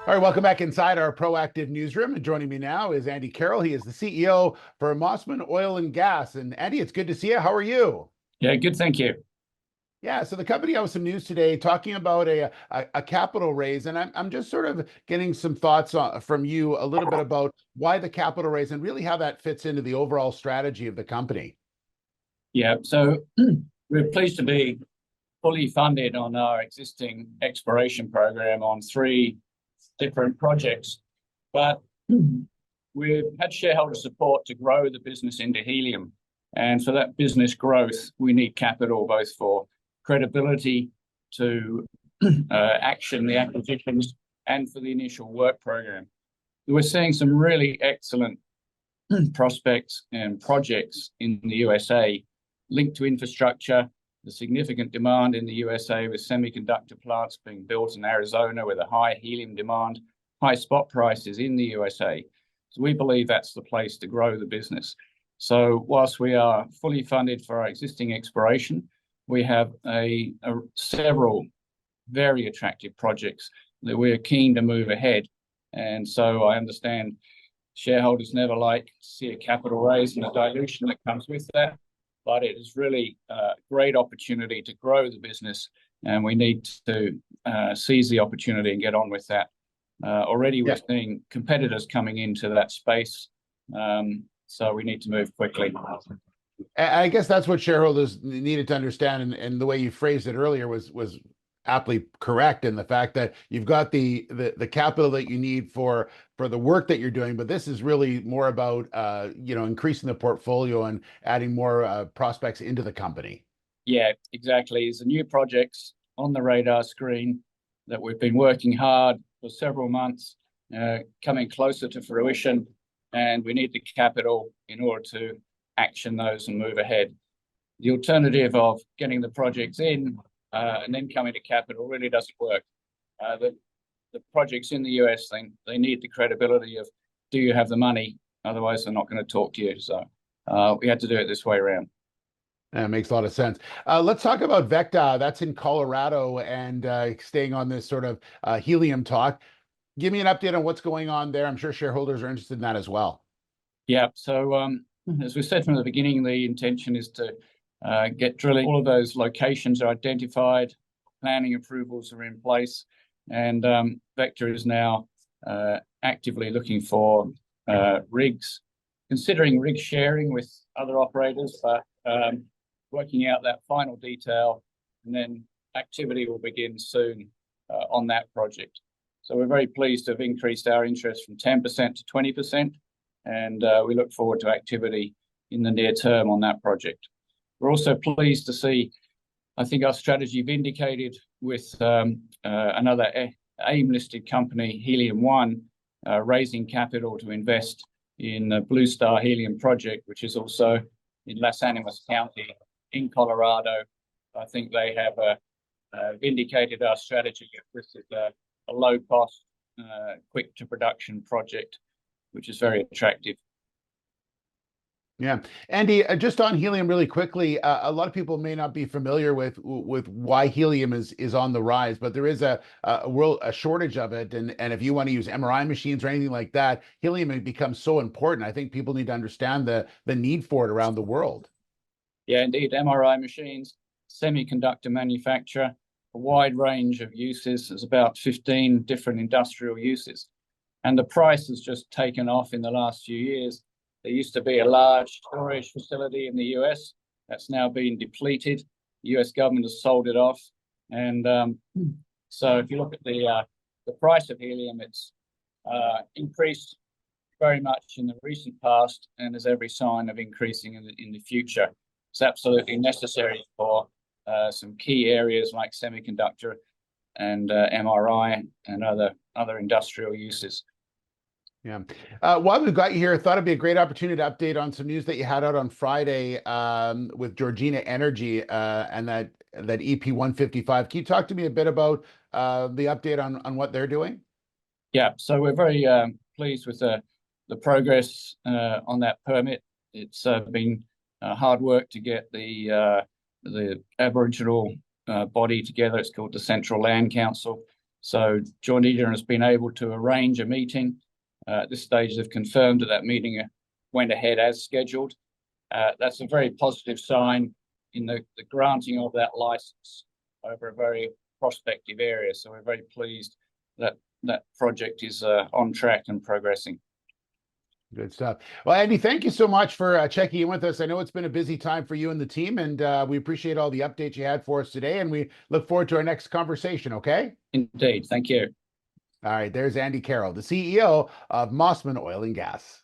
All right, welcome back inside our proactive newsroom. And joining me now is Andy Carroll. He is the CEO for Mossman Oil and Gas. And Andy, it's good to see you. How are you? Yeah, good. Thank you. Yeah, so the company has some news today talking about a capital raise, and I'm just sort of getting some thoughts from you a little bit about why the capital raise and really how that fits into the overall strategy of the company. Yeah, so we're pleased to be fully funded on our existing exploration program on three different projects, but we've had shareholder support to grow the business into helium. And for that business growth, we need capital both for credibility to action the acquisitions and for the initial work program. We're seeing some really excellent prospects and projects in the USA linked to infrastructure, the significant demand in the USA with semiconductor plants being built in Arizona with a high helium demand, high spot prices in the USA. So we believe that's the place to grow the business. So whilst we are fully funded for our existing exploration, we have several very attractive projects that we're keen to move ahead. And so I understand shareholders never like to see a capital raise and a dilution that comes with that, but it is really a great opportunity to grow the business, and we need to seize the opportunity and get on with that. Already we're seeing competitors coming into that space, so we need to move quickly. I guess that's what shareholders needed to understand, and the way you phrased it earlier was aptly correct in the fact that you've got the capital that you need for the work that you're doing, but this is really more about increasing the portfolio and adding more prospects into the company. Yeah, exactly. There's new projects on the radar screen that we've been working hard for several months, coming closer to fruition, and we need the capital in order to action those and move ahead. The alternative of getting the projects in and then coming to capital really doesn't work. The projects in the US, they need the credibility of, do you have the money? Otherwise, they're not going to talk to you. So we had to do it this way around. That makes a lot of sense. Let's talk about Vecta. That's in Colorado, and staying on this sort of helium talk. Give me an update on what's going on there. I'm sure shareholders are interested in that as well. Yeah, so as we said from the beginning, the intention is to get drilling. All of those locations are identified, planning approvals are in place, and Vecta is now actively looking for rigs, considering rig sharing with other operators, but working out that final detail, and then activity will begin soon on that project. So we're very pleased to have increased our interest from 10% to 20%, and we look forward to activity in the near term on that project. We're also pleased to see, I think, our strategy vindicated with another AIM-listed company, Helium One, raising capital to invest in the Blue Star Helium project, which is also in Las Animas County in Colorado. I think they have vindicated our strategy. This is a low-cost, quick-to-production project, which is very attractive. Yeah. Andy, just on helium really quickly, a lot of people may not be familiar with why helium is on the rise, but there is a shortage of it. And if you want to use MRI machines or anything like that, helium has become so important. I think people need to understand the need for it around the world. Yeah, indeed. MRI machines, semiconductor manufacture, a wide range of uses. There's about 15 different industrial uses. And the price has just taken off in the last few years. There used to be a large storage facility in the US that's now been depleted. The US government has sold it off. And so if you look at the price of helium, it's increased very much in the recent past, and there's every sign of increasing in the future. It's absolutely necessary for some key areas like semiconductor and MRI and other industrial uses. Yeah. While we've got you here, I thought it'd be a great opportunity to update on some news that you had out on Friday with Georgina Energy and that EP155. Can you talk to me a bit about the update on what they're doing? Yeah, so we're very pleased with the progress on that permit. It's been hard work to get the Aboriginal body together. It's called the Central Land Council. So Joint Eaton has been able to arrange a meeting. At this stage, they've confirmed that meeting went ahead as scheduled. That's a very positive sign in the granting of that license over a very prospective area. So we're very pleased that that project is on track and progressing. Good stuff. Well, Andy, thank you so much for checking in with us. I know it's been a busy time for you and the team, and we appreciate all the updates you had for us today, and we look forward to our next conversation, okay? Indeed. Thank you. All right, there's Andy Carroll, the CEO of Mossman Oil and Gas.